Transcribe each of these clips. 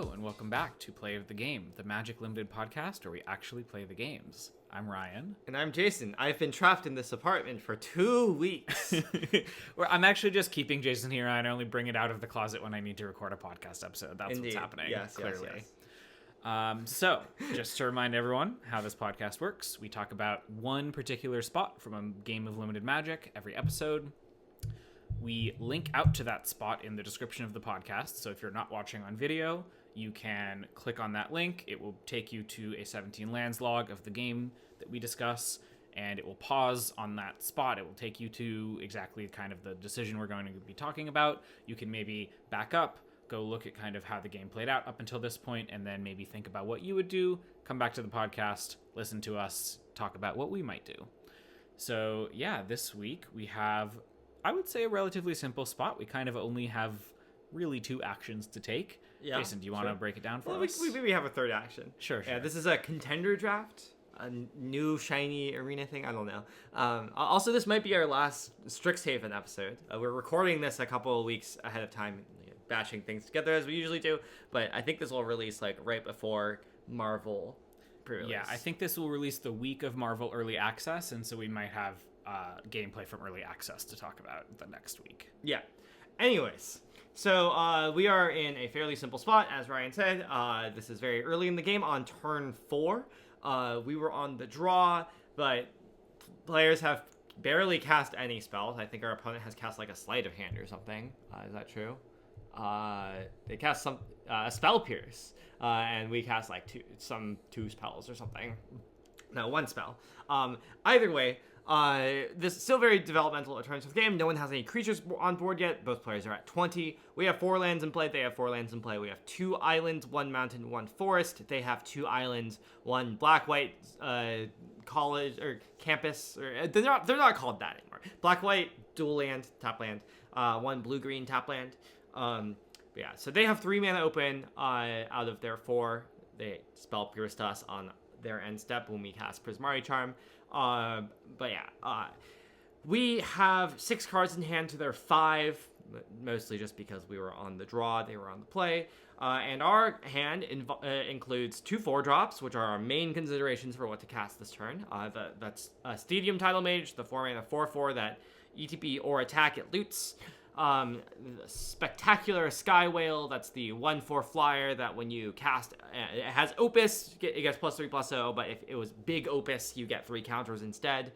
Hello, and welcome back to Play of the Game, the Magic Limited podcast where we actually play the games. I'm Ryan. And I'm Jason. I've been trapped in this apartment for 2 weeks. I'm actually just keeping Jason here, and I only bring it out of the closet when I need to record a podcast episode. That's Indeed. What's happening, yes, clearly. Yes. So, just to remind everyone how this podcast works, we talk about one particular spot from a game of limited magic every episode. We link out to that spot in the description of the podcast, so if you're not watching on video, you can click on that link. It will take you to a 17 lands log of the game that we discuss, and it will pause on that spot. It will take you to exactly kind of the decision we're going to be talking about. You can maybe back up, go look at kind of how the game played out up until this point, and then maybe think about what you would do, come back to the podcast, listen to us talk about what we might do. So yeah, this week we have, I would say, a relatively simple spot. We kind of only have really two actions to take. Yeah, Jason, do you want to break it down for us? We maybe have a third action. Sure. Yeah, this is a contender draft, a new shiny arena thing. I don't know. Also, this might be our last Strixhaven episode. We're recording this a couple of weeks ahead of time, batching things together as we usually do. But I think this will release like right before Marvel pre-release. Yeah, I think this will release the week of Marvel Early Access, and so we might have gameplay from Early Access to talk about the next week. Yeah. Anyways, so we are in a fairly simple spot, as Ryan said. This is very early in the game on turn 4. We were on the draw, but players have barely cast any spells. I think our opponent has cast like a sleight of hand or something. Is that true? They cast some spell pierce, and we cast like two spells or something. No, one spell. Either way, this is still very developmental in terms of the game. No one has any creatures on board yet. Both players are at 20. We have 4 lands in play. They have 4 lands in play. We have 2 islands, 1 mountain, 1 forest. They have 2 islands, 1 black-white college or campus. Or they're not called that anymore. Black-white dual land, tap land. 1 blue-green tap land. Yeah, so they have 3 mana open out of their 4. They spell pierced us on their end step when we cast Prismari Charm. But yeah, we have 6 cards in hand to their 5, mostly just because we were on the draw, they were on the play. And our hand includes 2 4-drops, which are our main considerations for what to cast this turn. That's Stadium Tidal Mage, the 4-mana 4/4 that ETB or attack, it loots. The Spectacular Sky Whale, that's the 1/4 flyer that when you cast, it has Opus, it gets +3/+0, but if it was big Opus, you get 3 counters instead.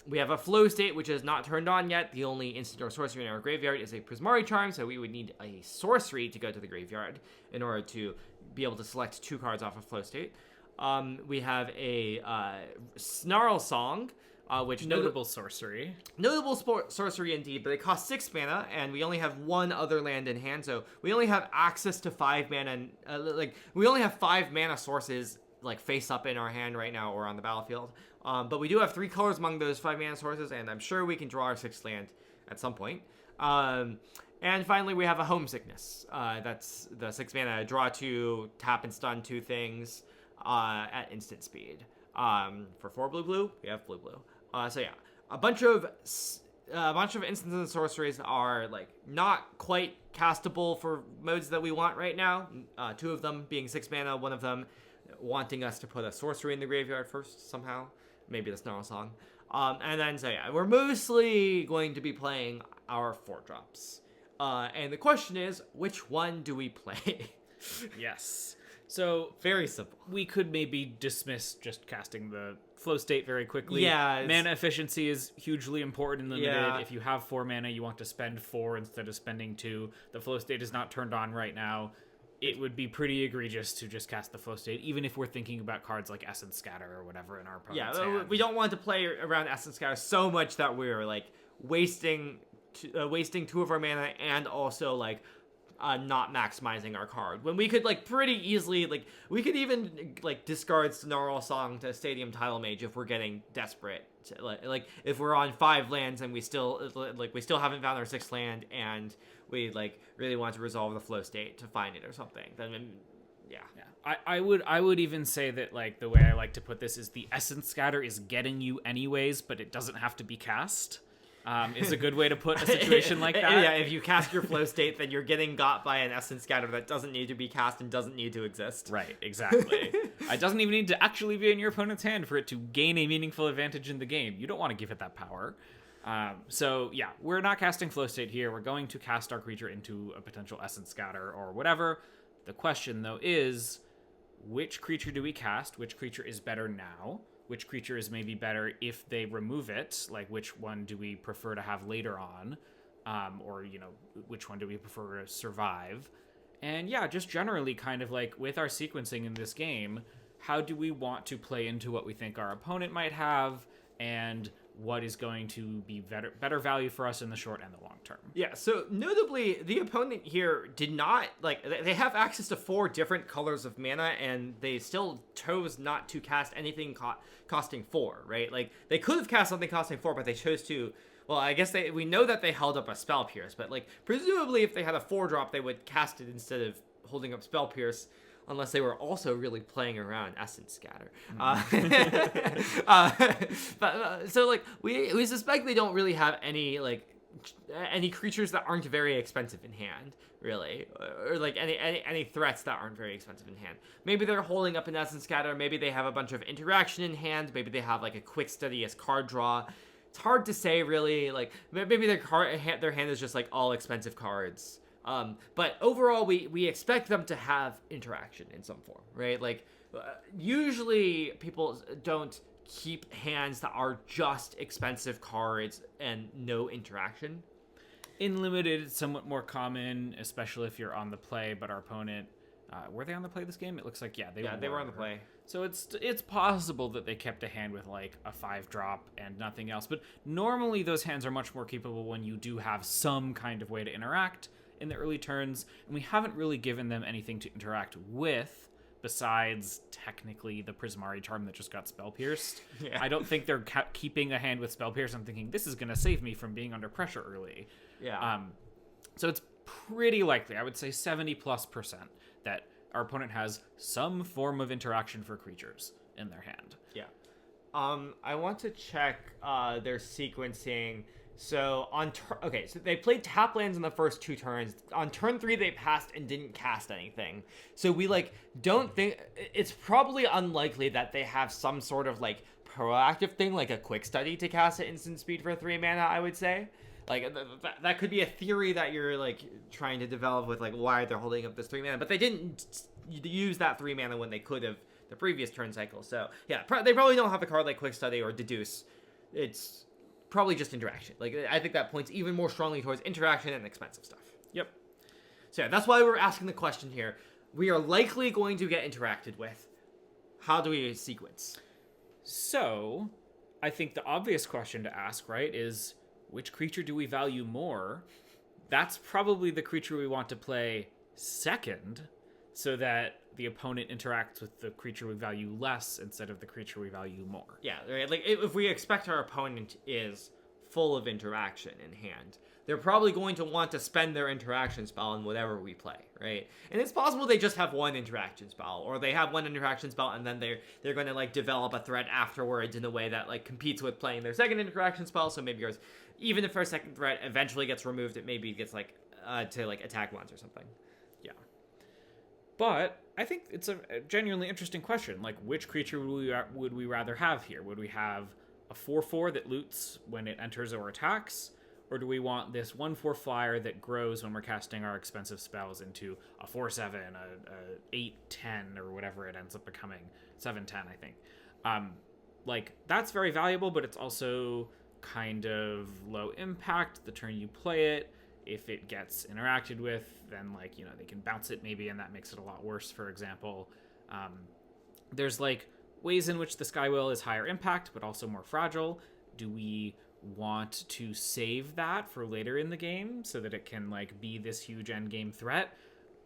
We have a Flow State, which is not turned on yet. The only instant or sorcery in our graveyard is a Prismari Charm, so we would need a sorcery to go to the graveyard in order to be able to select 2 cards off of Flow State. We have a Snarl Song, which notable sorcery. Notable sorcery indeed, but it costs 6 mana, and we only have 1 other land in hand, so we only have access to 5 mana. We only have 5 mana sources like face up in our hand right now or on the battlefield. But we do have 3 colors among those 5 mana sources, and I'm sure we can draw our 6th land at some point. And finally, we have a Homesickness. That's the 6 mana draw 2, tap and stun 2 things at instant speed. For 4 blue, we have blue. So yeah, a bunch of instances and sorceries are like not quite castable for modes that we want right now. 2 of them being 6 mana, 1 of them wanting us to put a sorcery in the graveyard first somehow. Maybe the Snarl Song. And then so yeah, we're mostly going to be playing our 4-drops. And the question is, which one do we play? Yes. So very simple. We could maybe dismiss just casting the Flow State very quickly. Yeah. Mana efficiency is hugely important in limited. Yeah. If you have 4 mana, you want to spend 4 instead of spending 2. The Flow State is not turned on right now. It would be pretty egregious to just cast the Flow State, even if we're thinking about cards like Essence Scatter or whatever in our opponent's hand. We don't want to play around Essence Scatter so much that we're like wasting 2 of our mana and also like not maximizing our card, when we could like pretty easily, like we could even like discard Snarl Song to Stadium Tidal Mage if we're getting desperate. Like if we're on 5 lands and we still haven't found our 6th land and we like really want to resolve the Flow State to find it or something, then yeah. I would even say that like the way I like to put this is the Essence Scatter is getting you anyways, but it doesn't have to be cast. is a good way to put a situation like that. Yeah, if you cast your flow state, then you're getting got by an Essence Scatter that doesn't need to be cast and doesn't need to exist. Right, exactly. It doesn't even need to actually be in your opponent's hand for it to gain a meaningful advantage in the game. You don't want to give it that power. So yeah, we're not casting flow state here. We're going to cast our creature into a potential Essence Scatter or whatever. The question, though, is which creature do we cast? Which creature is better now? Which creature is maybe better if they remove it? Like, which one do we prefer to have later on? Or, which one do we prefer to survive? And yeah, just generally kind of like with our sequencing in this game, how do we want to play into what we think our opponent might have and what is going to be better value for us in the short and the long term. Yeah, so notably, the opponent here did not, they have access to 4 different colors of mana, and they still chose not to cast anything costing 4, right? Like, they could have cast something costing 4, but they chose to, well, I guess we know that they held up a Spell Pierce, but, like, presumably if they had a 4-drop, they would cast it instead of holding up Spell Pierce, unless they were also really playing around Essence Scatter. So like we suspect they don't really have any creatures that aren't very expensive in hand, really, or like any threats that aren't very expensive in hand. Maybe they're holding up an Essence Scatter. Maybe they have a bunch of interaction in hand. Maybe they have like a quick study as card draw. It's hard to say, really. Like maybe their hand is just like all expensive cards. But overall, we expect them to have interaction in some form, right? Like, usually people don't keep hands that are just expensive cards and no interaction. In Limited, it's somewhat more common, especially if you're on the play, but our opponent... were they on the play this game? It looks like, they were on the play. So it's possible that they kept a hand with, like, a 5-drop and nothing else. But normally, those hands are much more capable when you do have some kind of way to interact in the early turns, and we haven't really given them anything to interact with besides technically the Prismari Charm that just got Spell Pierced. Yeah. I don't think they're keeping a hand with Spell Pierce. I'm thinking this is going to save me from being under pressure early. Yeah. So it's pretty likely, I would say 70+%, that our opponent has some form of interaction for creatures in their hand. Yeah. I want to check their sequencing. So so they played tap lands in the first 2 turns. On turn 3, they passed and didn't cast anything. So we don't think it's probably unlikely that they have some sort of proactive thing, like a quick study to cast at instant speed for 3 mana. I would say, that could be a theory that you're trying to develop with why they're holding up this 3 mana. But they didn't use that 3 mana when they could have the previous turn cycle. So yeah, they probably don't have a card like quick study or deduce. It's probably just interaction. I think that points even more strongly towards interaction and expensive stuff. Yep. So yeah, that's why we're asking the question here. We are likely going to get interacted with. How do we sequence? So, I think the obvious question to ask, right, is which creature do we value more? That's probably the creature we want to play second, so that the opponent interacts with the creature we value less instead of the creature we value more. Yeah, right. If we expect our opponent is full of interaction in hand, they're probably going to want to spend their interaction spell on whatever we play, right? And it's possible they just have 1 interaction spell, or they have 1 interaction spell and then they're going to develop a threat afterwards in a way that competes with playing their second interaction spell. So maybe yours, even if our second threat eventually gets removed, it maybe gets to attack once or something. Yeah. But I think it's a genuinely interesting question. Which creature would we rather have here? Would we have a 4/4 that loots when it enters or attacks? Or do we want this 1/4 flyer that grows when we're casting our expensive spells into a 4/7, a 8/10, or whatever it ends up becoming? 7/10, I think. That's very valuable, but it's also kind of low impact the turn you play it. If it gets interacted with, then they can bounce it maybe, and that makes it a lot worse, for example. There's ways in which the Skywhale is higher impact, but also more fragile. Do we want to save that for later in the game so that it can be this huge end game threat?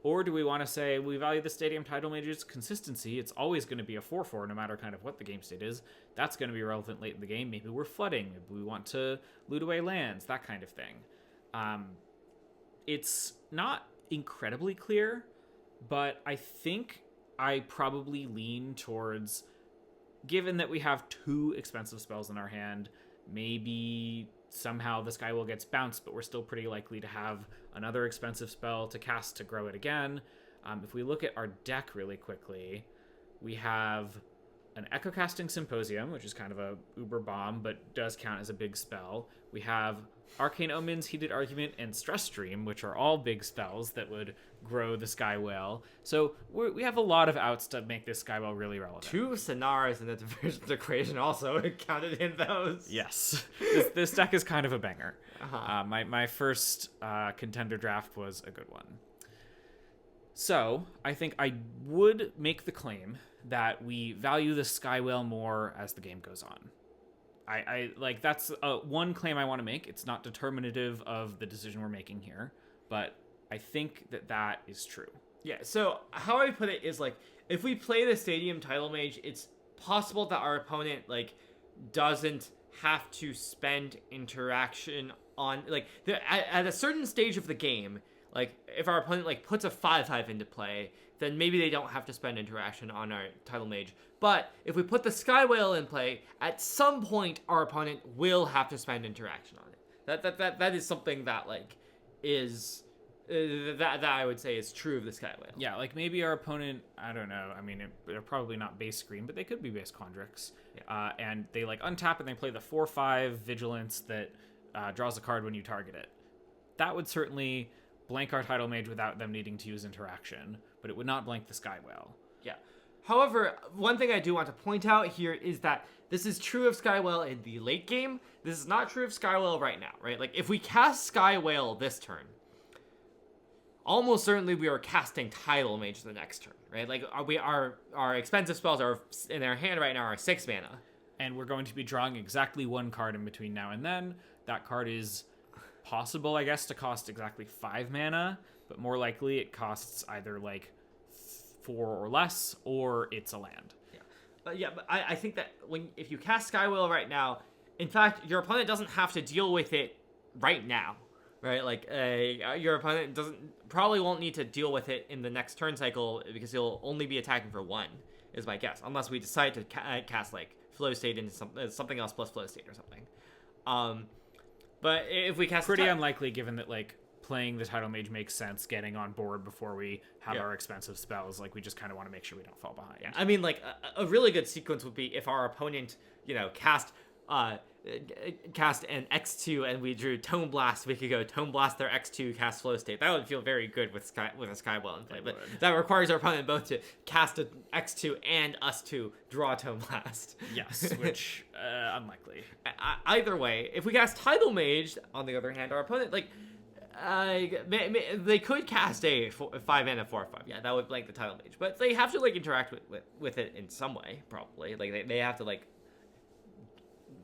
Or do we want to say we value the Stadium Tidal Mage's consistency? It's always going to be a 4/4 no matter kind of what the game state is. That's going to be relevant late in the game. Maybe we're flooding. Maybe we want to loot away lands, that kind of thing. It's not incredibly clear, but I think I probably lean towards, given that we have 2 expensive spells in our hand, maybe somehow the Skywell gets bounced, but we're still pretty likely to have another expensive spell to cast to grow it again. If we look at our deck really quickly, we have an Echo Casting Symposium, which is kind of a uber bomb, but does count as a big spell. We have Arcane Omens, Heated Argument, and Stress Stream, which are all big spells that would grow the Skywell. So we have a lot of outs to make this Skywell really relevant. 2 Sonaras in the Divergence Equation also counted in those. Yes. This deck is kind of a banger. My first contender draft was a good one. So I think I would make the claim that we value the Skywell more as the game goes on. I like, that's one claim I want to make. It's not determinative of the decision we're making here, but I think that is true. Yeah, so how I put it is, like, if we play the Stadium Title Mage, it's possible that our opponent, like, doesn't have to spend interaction on, like, at a certain stage of the game, like, if our opponent, like, puts a 5/5 into play, then maybe they don't have to spend interaction on our Title Mage. But if we put the Skywhale in play, at some point our opponent will have to spend interaction on it. That is something that, like, is that I would say is true of the Skywhale. Yeah, like maybe our opponent, I don't know. I mean, they're probably not base Scream, but they could be base Condrix. Yeah. And they, like, untap and they play the 4/5 Vigilance that draws a card when you target it. That would certainly blank our Title Mage without them needing to use interaction, but it would not blank the Skywell. Yeah. However, one thing I do want to point out here is that this is true of Skywell in the late game. This is not true of Skywell right now, right? Like, if we cast Skywell this turn, almost certainly we are casting Title Mage the next turn, right? Like, our expensive spells are in our hand right now are 6 mana. And we're going to be drawing exactly one card in between now and then. That card is possible, I guess, to cost exactly 5 mana, but more likely it costs either, like, 4 or less, or it's a land. But I think that if you cast Skywell right now, in fact, your opponent doesn't have to deal with it right now, right? Like, your opponent probably won't need to deal with it in the next turn cycle, because he'll only be attacking for 1, is my guess, unless we decide to cast, like, Flow State into something else plus Flow State or something. But if we cast... Pretty unlikely, given that, like, playing the Title Mage makes sense, getting on board before we have our expensive spells. Like, we just kind of want to make sure we don't fall behind. Yeah, I mean, like, a really good sequence would be if our opponent, you know, cast an X2 and we drew Tome Blast, we could go Tome Blast their X2, cast Flow State. That would feel very good with a Skywell in play. But that requires our opponent both to cast an X2 and us to draw Tome Blast. Yes, which, unlikely. Either way, if we cast Title Mage, on the other hand, our opponent, like, they could cast a 5 mana 4/5. Yeah, that would blank the Title Mage. But they have to, like, interact with it in some way, probably. Like, they have to, like,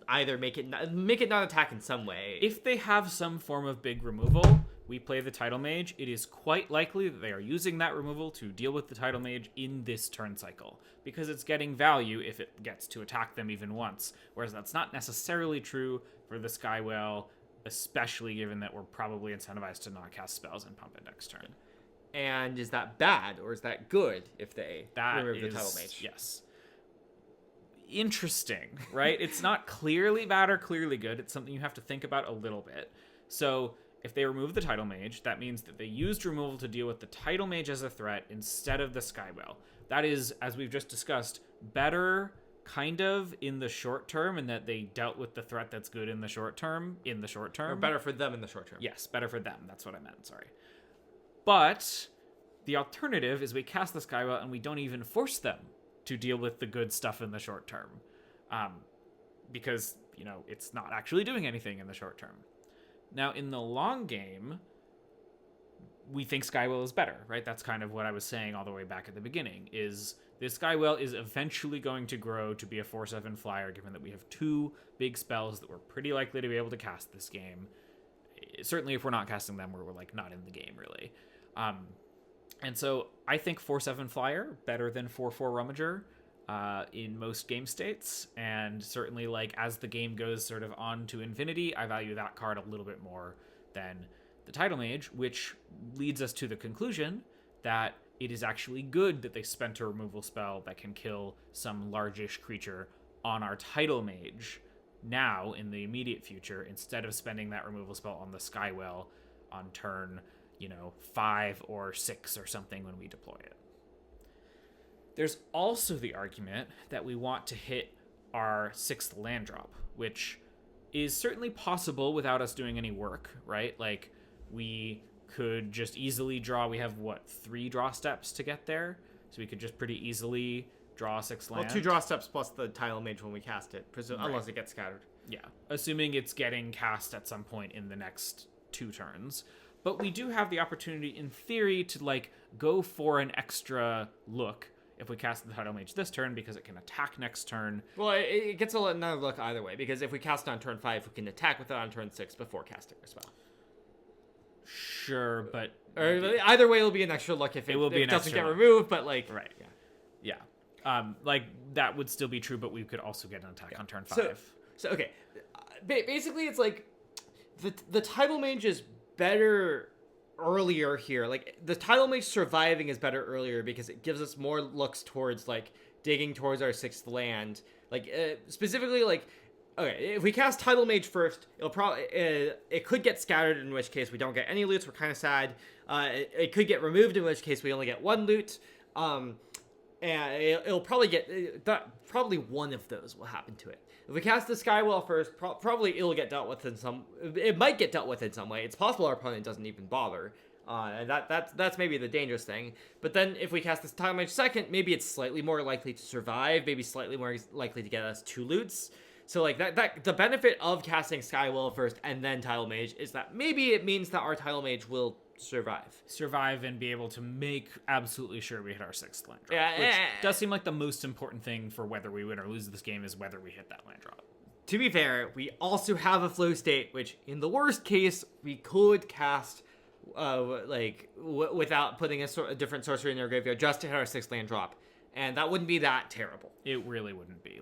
either make it not attack in some way. If they have some form of big removal, we play the Title Mage. It is quite likely that they are using that removal to deal with the Title Mage in this turn cycle, because it's getting value if it gets to attack them even once, whereas that's not necessarily true for the Skywell, especially given that we're probably incentivized to not cast spells and pump it next turn. And is that bad, or is that good if they remove the Title Mage? Yes. Interesting, right? It's not clearly bad or clearly good. It's something you have to think about a little bit. So if they remove the Title Mage, that means that they used removal to deal with the Title Mage as a threat instead of the Skywell. That is, as we've just discussed, better kind of in the short term, in that they dealt with the threat that's good in the short term. Or better for them in the short term. Yes, better for them. That's what I meant, sorry. But the alternative is we cast the Skywell and we don't even force them to deal with the good stuff in the short term. Because, you know, it's not actually doing anything in the short term. Now, in the long game, we think Skywell is better, right? That's kind of what I was saying all the way back at the beginning, is this Skywell is eventually going to grow to be a 4/7 flyer, given that we have 2 big spells that we're pretty likely to be able to cast this game. Certainly if we're not casting them, we're like not in the game, really. And so I think 4/7 flyer better than 4/4 rummager in most game states, and certainly, like, as the game goes sort of on to infinity, I value that card a little bit more than the Title Mage, which leads us to the conclusion that it is actually good that they spent a removal spell that can kill some largish creature on our Title Mage, now in the immediate future instead of spending that removal spell on the Skywell on turn, 5 or 6 or something when we deploy it. There's also the argument that we want to hit our 6th land drop, which is certainly possible without us doing any work, right? Like, we could just easily draw. We have, 3 draw steps to get there? So we could just pretty easily draw 6 land. Well, 2 draw steps plus the Tidal Mage when we cast it, unless it gets scattered. Yeah, assuming it's getting cast at some point in the next 2 turns. But we do have the opportunity, in theory, to, go for an extra look if we cast the Tidal Mage this turn, because it can attack next turn. Well, it gets another look either way, because if we cast it on turn 5, we can attack with it on turn 6 before casting our spell. Sure, but... Or either way, it'll be an extra look if it doesn't get removed, but, Right, yeah. That would still be true, but we could also get an attack on turn 5. So okay. Basically, it's like the Tidal Mage is better earlier here. Like, the Tidal Mage surviving is better earlier because it gives us more looks towards, digging towards our 6th land. Specifically, okay, if we cast Tidal Mage first, it'll probably it could get scattered, in which case we don't get any loots. We're kind of sad. It could get removed, in which case we only get 1 loot. And it'll probably get probably one of those will happen to it. If we cast the Skywell first, probably it'll get dealt with in some. It might get dealt with in some way. It's possible our opponent doesn't even bother. And that's maybe the dangerous thing. But then if we cast this Tidal Mage second, maybe it's slightly more likely to survive. Maybe slightly more likely to get us 2 loots. So that the benefit of casting Skywell first and then Tidal Mage is that maybe it means that our Tidal Mage will survive and be able to make absolutely sure we hit our 6th land drop. Which does seem like the most important thing for whether we win or lose this game is whether we hit that land drop. To be fair, we also have a flow state, which in the worst case we could cast without putting a different sorcery in our graveyard just to hit our 6th land drop, and that wouldn't be that terrible. It really wouldn't be.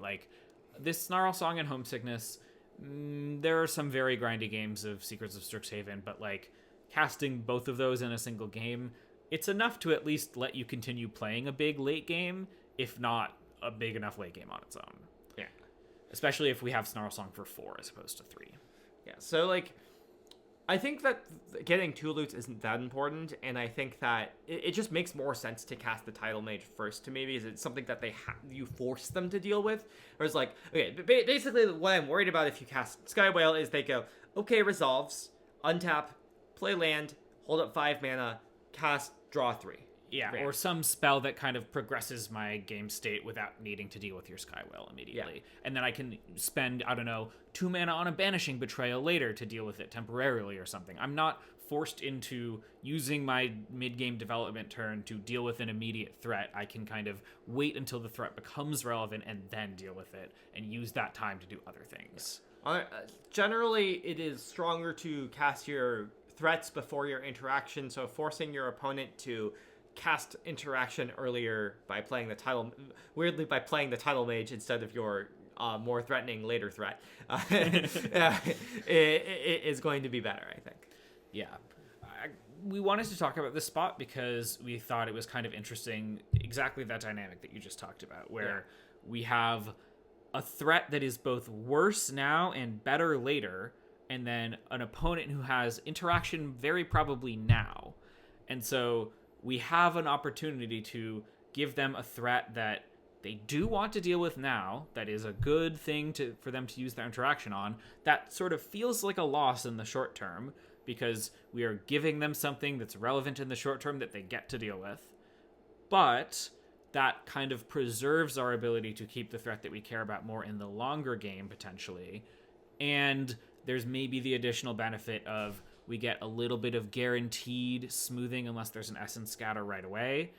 This Snarl Song and Homesickness, there are some very grindy games of Secrets of Strixhaven, but casting both of those in a single game, it's enough to at least let you continue playing a big late game, if not a big enough late game on its own. Yeah. Especially if we have Snarl Song for 4 as opposed to 3. Yeah, so I think that getting 2 loots isn't that important, and I think that it just makes more sense to cast the Tidal Mage first to me, because it's something that you force them to deal with. Whereas okay, basically what I'm worried about if you cast Skywale is they go, okay, resolves, untap, play land, hold up 5 mana, cast, draw 3. Yeah, or some spell that kind of progresses my game state without needing to deal with your Skywell immediately. Yeah. And then I can spend, 2 mana on a Banishing Betrayal later to deal with it temporarily or something. I'm not forced into using my mid-game development turn to deal with an immediate threat. I can kind of wait until the threat becomes relevant and then deal with it and use that time to do other things. Generally, it is stronger to cast your threats before your interaction, so forcing your opponent to cast interaction earlier by playing the Tidal Mage instead of your more threatening later threat is going to be better, I think. Yeah. We wanted to talk about this spot because we thought it was kind of interesting, exactly that dynamic that you just talked about, where we have a threat that is both worse now and better later, and then an opponent who has interaction very probably now. And so we have an opportunity to give them a threat that they do want to deal with now, that is a good thing for them to use their interaction on, that sort of feels like a loss in the short term, because we are giving them something that's relevant in the short term that they get to deal with. But that kind of preserves our ability to keep the threat that we care about more in the longer game, potentially. And there's maybe the additional benefit of we get a little bit of guaranteed smoothing unless there's an Essence Scatter right away,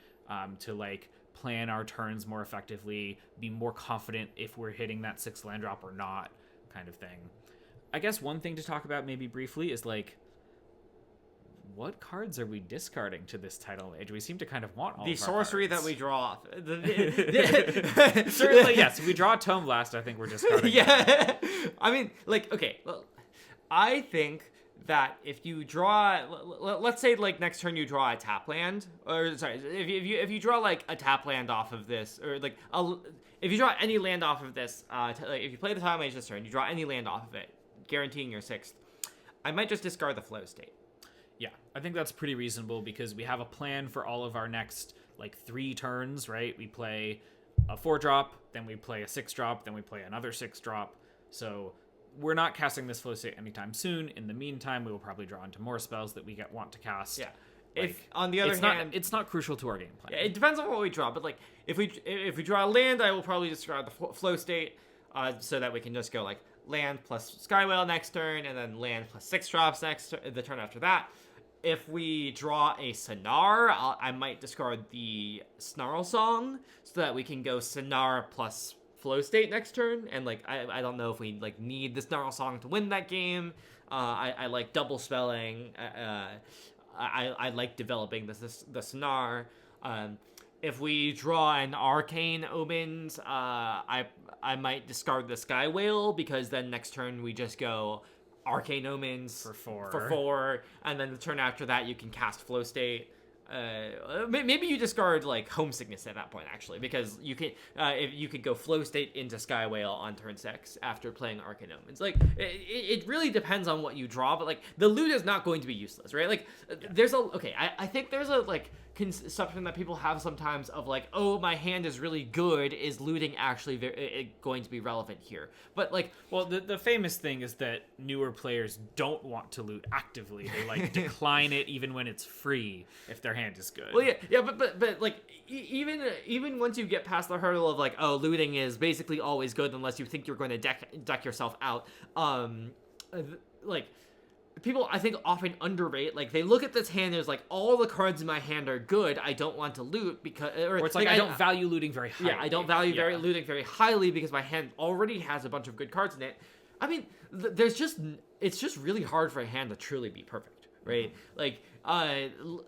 to plan our turns more effectively, be more confident if we're hitting that 6th land drop or not, kind of thing. I guess one thing to talk about maybe briefly is what cards are we discarding to this Tidal Mage? We seem to kind of want all the of our sorcery cards. that we draw off. Certainly, yes. If we draw a Tome Blast, I think we're discarding. Yeah, I mean, okay. Well, I think that if you draw, let's say next turn you draw a tap land, or sorry, if you draw a tap land off of this, or if you draw any land off of this, if you play the Tile Mage this turn, you draw any land off of it, guaranteeing your 6th, I might just discard the flow state. Yeah, I think that's pretty reasonable because we have a plan for all of our next, 3 turns, right? We play a 4-drop, then we play a 6-drop, then we play another 6-drop. So we're not casting this flow state anytime soon. In the meantime, we will probably draw into more spells that we want to cast. Yeah. If on the other hand, it's not crucial to our game plan. Yeah, it depends on what we draw, but if we draw a land, I will probably discard the flow state, so that we can just go land plus Skywhale next turn, and then land plus 6 drops the turn after that. If we draw a Sonar, I might discard the Snarl Song so that we can go Sonar plus flow state next turn, and I don't know if we need the Snarl Song to win that game. I like double spelling. I like developing the Sonar. If we draw an Arcane Omens, I might discard the Skywhale, because then next turn we just go Arcane Omens for 4, and then the turn after that you can cast Flow State. Maybe you discard Homesickness at that point, actually, because you can if you could go Flow State into Skywhale on turn 6 after playing Arcane Omens. It really depends on what you draw, but the loot is not going to be useless, right? There's I think there's a conception that people have sometimes of oh, my hand is really good, is looting actually going to be relevant here? But well, the famous thing is that newer players don't want to loot actively. They decline it even when it's free if their hand is good. Well, yeah, but even once you get past the hurdle of oh, looting is basically always good unless you think you're going to deck yourself out. People, I think, often underrate. They look at this hand as all the cards in my hand are good. I don't want to loot because, or it's I don't value looting very highly. Yeah, I don't value looting very highly because my hand already has a bunch of good cards in it. I mean, it's just really hard for a hand to truly be perfect, right?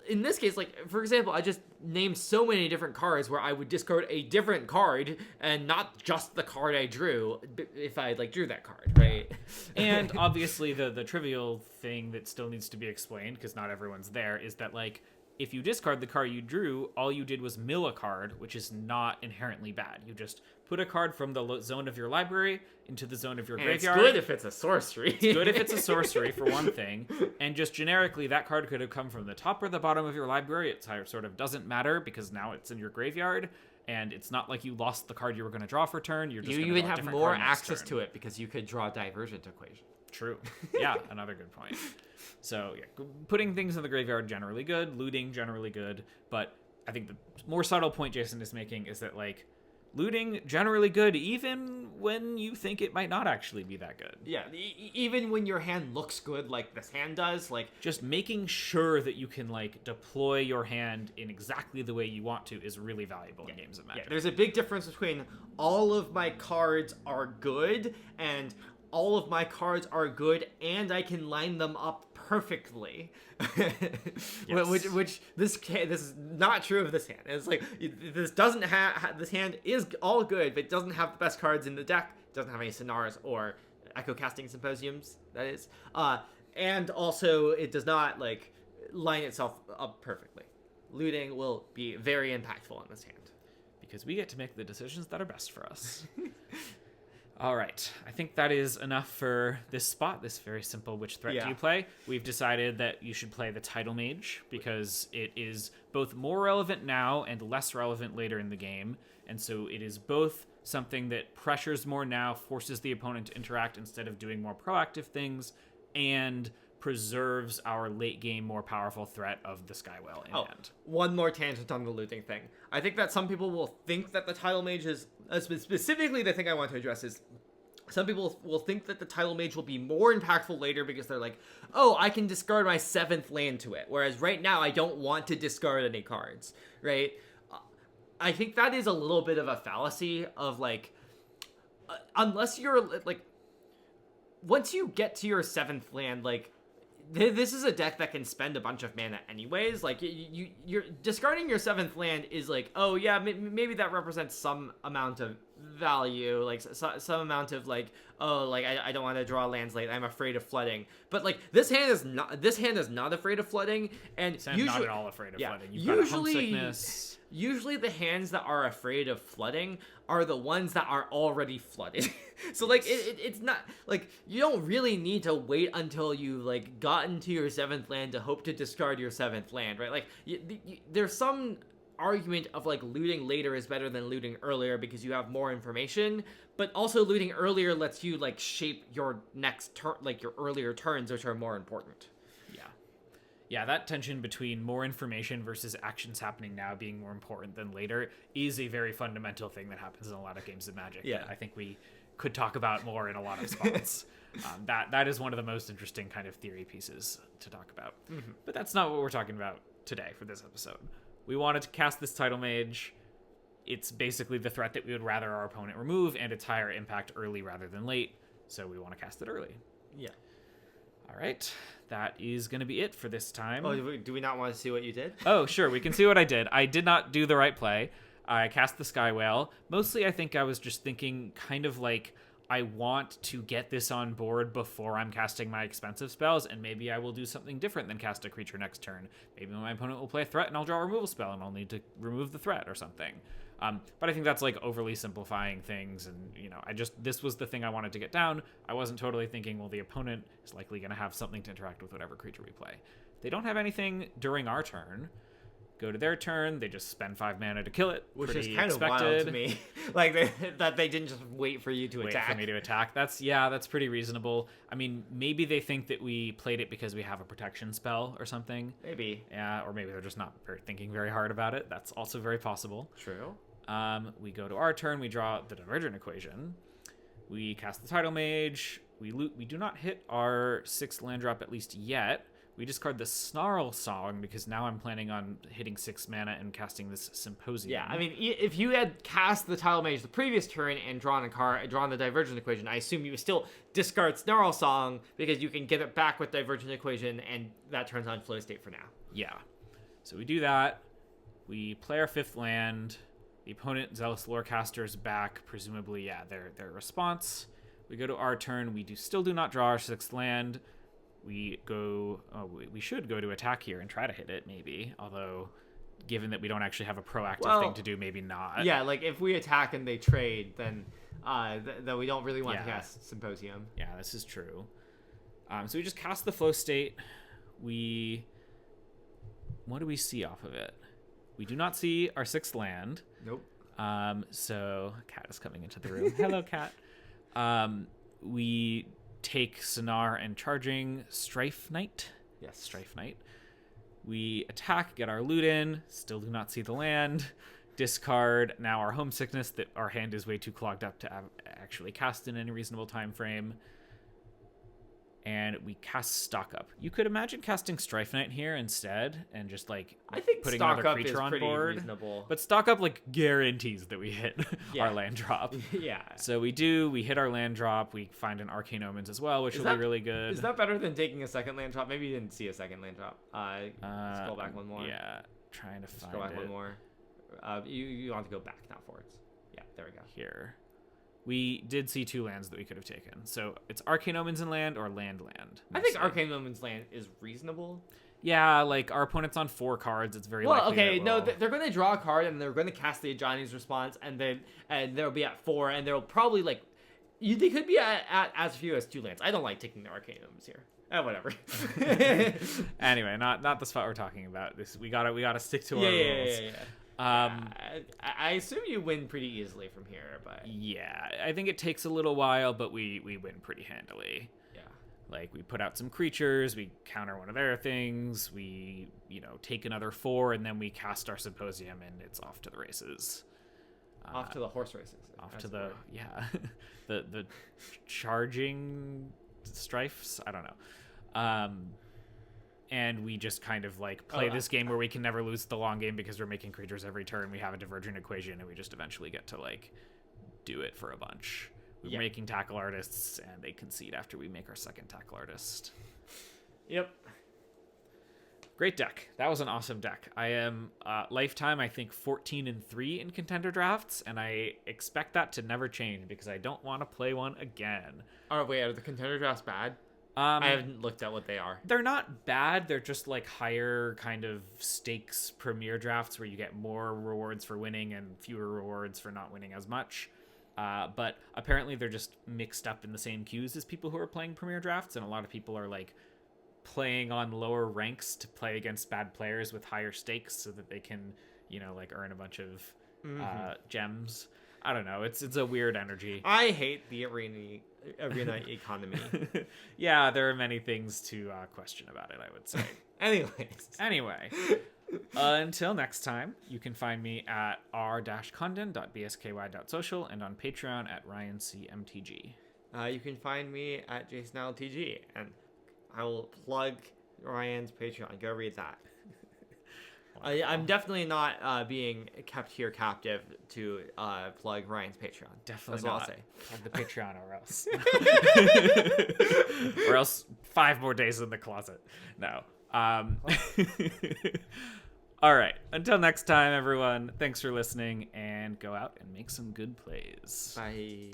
In this case, for example, I just named so many different cards where I would discard a different card and not just the card I drew if I drew that card, right? And obviously the trivial thing that still needs to be explained, because not everyone's there, is that if you discard the card you drew, all you did was mill a card, which is not inherently bad. You just put a card from the zone of your library into the zone of your graveyard. It's good if it's a sorcery. It's good if it's a sorcery, for one thing. And just generically, that card could have come from the top or the bottom of your library. It sort of doesn't matter because now it's in your graveyard. And it's not like you lost the card you were going to draw for turn. You even have more access to it because you could draw a Divergent Equation. True. Yeah, another good point. So, yeah, putting things in the graveyard, generally good. Looting, generally good. But I think the more subtle point Jason is making is that, looting, generally good, even when you think it might not actually be that good. Yeah, even when your hand looks good like this hand does. Just making sure that you can, deploy your hand in exactly the way you want to is really valuable in games of Magic. Yeah, there's a big difference between all of my cards are good and all of my cards are good and I can line them up perfectly. Yes. which this is not true of this hand. It's this doesn't have this hand is all good, but it doesn't have the best cards in the deck. It doesn't have any Sonars or Echo Casting Symposiums, that is. And also it does not line itself up perfectly. Looting will be very impactful on this hand. Because we get to make the decisions that are best for us. All right. I think that is enough for this spot, this very simple which threat do you play. We've decided that you should play the Title Mage because it is both more relevant now and less relevant later in the game. And so it is both something that pressures more now, forces the opponent to interact instead of doing more proactive things, and preserves our late game more powerful threat of the Skywhale in hand. One more tangent on the looting thing. I think that some people will think that the Title Mage is, specifically the thing I want to address is, some people will think that the Title Mage will be more impactful later because they're oh, I can discard my 7th land to it. Whereas right now I don't want to discard any cards, right? I think that is a little bit of a fallacy of unless you're once you get to your 7th land, this is a deck that can spend a bunch of mana anyways. You're discarding your 7th land is oh yeah, maybe that represents some amount of value, like some amount of like, oh, like I don't want to draw lands late. I'm afraid of flooding. But like this hand is not afraid of flooding, and usually not at all afraid of flooding. You've got a home sickness. Usually the hands that are afraid of flooding are the ones that are already flooded. So like it's not like you don't really need to wait until you like got into your 7th land to hope to discard your 7th land, right? Like there's some argument of like looting later is better than looting earlier because you have more information, but also looting earlier lets you like shape your next turn, like your earlier turns, which are more important. Yeah, that tension between more information versus actions happening now being more important than later is a very fundamental thing that happens in a lot of games of Magic. Yeah, that I think we could talk about more in a lot of spots. That is one of the most interesting kind of theory pieces to talk about. Mm-hmm. But that's not what we're talking about today for this episode. We wanted to cast this Tidal Mage. It's basically the threat that we would rather our opponent remove, and it's higher impact early rather than late, so we want to cast it early. Yeah. All right. That is going to be it for this time. Oh, do we not want to see what you did? Oh, sure. We can see what I did. I did not do the right play. I cast the Sky Whale. Mostly, I think I was just thinking kind of like, I want to get this on board before I'm casting my expensive spells, and maybe I will do something different than cast a creature next turn. Maybe my opponent will play a threat and I'll draw a removal spell and I'll need to remove the threat or something. But I think that's like overly simplifying things, and this was the thing I wanted to get down. I wasn't totally thinking, well, the opponent is likely going to have something to interact with whatever creature we play. If they don't have anything during our turn, go to their turn, they just spend 5 mana to kill it. Which is kind of wild to me. Like that they didn't just wait for you to attack. Wait for me to attack. That's pretty reasonable. I mean, maybe they think that we played it because we have a protection spell or something. Maybe. Yeah, or maybe they're just not thinking very hard about it. That's also very possible. True. We go to our turn, we draw the Divergent Equation. We cast the Tidal Mage. We loot. We do not hit our 6th land drop at least yet. We discard the Snarl Song because now I'm planning on hitting 6 mana and casting this Symposium. Yeah, I mean, if you had cast the Tidal Mage the previous turn and drawn the Divergent Equation, I assume you would still discard Snarl Song because you can get it back with Divergent Equation, and that turns on Flow State for now. Yeah. So we do that. We play our 5th land. The opponent, Zealous Lorecaster's back, presumably, their response. We go to our turn. We still do not draw our 6th land. We should go to attack here and try to hit it, maybe. Although, given that we don't actually have a proactive thing to do, maybe not. Yeah, like if we attack and they trade, then we don't really want to cast Symposium. Yeah, this is true. So we just cast the Flow State. What do we see off of it? We do not see our 6th land. Nope. So Cat is coming into the room. Hello, Cat. We take Sonar and charging Strife Knight. Yes. Strife Knight. We attack, get our loot in, still do not see the land. Discard now our homesickness that our hand is way too clogged up to actually cast in any reasonable time frame. And we cast Stock Up. You could imagine casting Strife Knight here instead and just like I think putting Stock another Up creature is on pretty board. Reasonable. But Stock Up like guarantees that we hit Yeah. our land drop. Yeah. So we hit our land drop. We find an Arcane Omens as well, which will be really good. Is that better than taking a 2nd land drop? Maybe you didn't see a 2nd land drop. Scroll back one more. Yeah, trying to find Scroll back it. one more. You want to go back, not forwards. Yeah, there we go. Here. We did see 2 lands that we could have taken. So it's Arcane Omens in land or land. I think Arcane Omens land is reasonable. Yeah, like our opponent's on 4 cards. It's very likely. They're going to draw a card and they're going to cast the Ajani's Response, and they'll be at 4, and they'll probably like they could be at as few as 2 lands. I don't like taking the Arcane Omens here. Whatever. Anyway, not the spot we're talking about. We gotta stick to our rules. Yeah. I assume you win pretty easily from here, but yeah, I think it takes a little while, but we win pretty handily. Yeah, like we put out some creatures, we counter one of their things, we take another 4, and then we cast our Symposium, and it's off to the races. Off to the horse races. Off to the the charging strifes. I don't know. And we just kind of like play this game where we can never lose the long game because we're making creatures every turn. We have a Divergent Equation, and we just eventually get to like do it for a bunch. We're making Tackle Artists, and they concede after we make our 2nd Tackle Artist. Yep. Great deck. That was an awesome deck. I am lifetime, I think 14-3 in contender drafts, and I expect that to never change because I don't want to play one again. Oh wait, are the contender drafts bad? I haven't looked at what they are. They're not bad. They're just like higher kind of stakes premier drafts where you get more rewards for winning and fewer rewards for not winning as much. But apparently they're just mixed up in the same queues as people who are playing premier drafts, and a lot of people are like playing on lower ranks to play against bad players with higher stakes so that they can, like earn a bunch of gems. I don't know. It's a weird energy. I hate the arena economy. Yeah, there are many things to question about it, I would say. Anyway, until next time, you can find me at r-condon.bsky.social and on Patreon at Ryan C MTG. You can find me at JasonILTG, and I will plug Ryan's Patreon. Go read that. I'm definitely not being kept here captive to plug Ryan's Patreon. Definitely That's not. All I'll say. Plug the Patreon or else. Or else 5 more days in the closet. No. All right. Until next time, everyone. Thanks for listening, and go out and make some good plays. Bye.